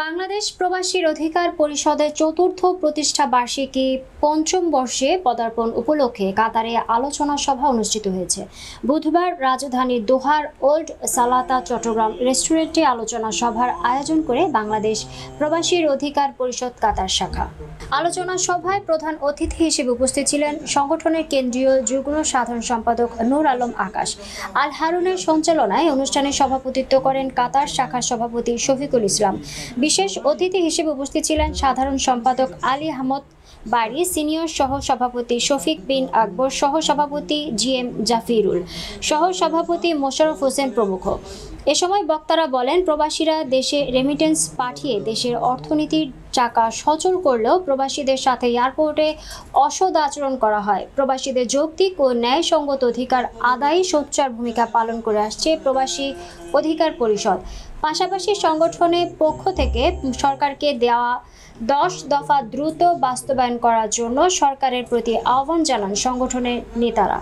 বাংলাদেশ প্রবাসীর অধিকার পরিষদের চতুর্থ প্রতিষ্ঠা বার্ষিকী পঞ্চম বর্ষে পদার্পণ উপলক্ষে কাতারে আলোচনা সভা অনুষ্ঠিত হয়েছে। বুধবার রাজধানীর দোহার ওল্ড সালাতা চট্টগ্রাম রেস্টুরেন্টে আলোচনা সভার আয়োজন করে বাংলাদেশ প্রবাসীর অধিকার পরিষদ কাতার শাখা। আলোচনা সভায় প্রধান অতিথি হিসেবে উপস্থিত ছিলেন সংগঠনের কেন্দ্রীয় যুগ্ম সাধারণ সম্পাদক নূর আলম আকাশ। আল হারুনের সঞ্চালনায় অনুষ্ঠানে সভাপতিত্ব করেন কাতার শাখার সভাপতি শফিকুল ইসলাম। বিশেষ অতিথি হিসেবে উপস্থিত ছিলেন সাধারণ সম্পাদক আলী আহমদ বাড়ি, সিনিয়র সহ সভাপতি শফিক বিন আকবর, সহ সভাপতি জিএম জাফিরুল, সহ সভাপতি মোশাররফ হোসেন প্রমুখ। এ সময় বক্তারা বলেন, প্রবাসীরা দেশে রেমিটেন্স পাঠিয়ে দেশের অর্থনীতির চাকা সচল করলেও প্রবাসীদের সাথে এয়ারপোর্টে অসৎ আচরণ করা হয়। প্রবাসীদের যৌক্তিক ও ন্যায়সঙ্গত অধিকার আদায়ে সোচ্চার ভূমিকা পালন করে আসছে প্রবাসী অধিকার পরিষদ। পাশাপাশি সংগঠনের পক্ষ থেকে সরকারকে দেওয়া 10 দফা দ্রুত বাস্তবায়ন করার জন্য সরকারের প্রতি আহ্বান জানান সংগঠনের নেতারা।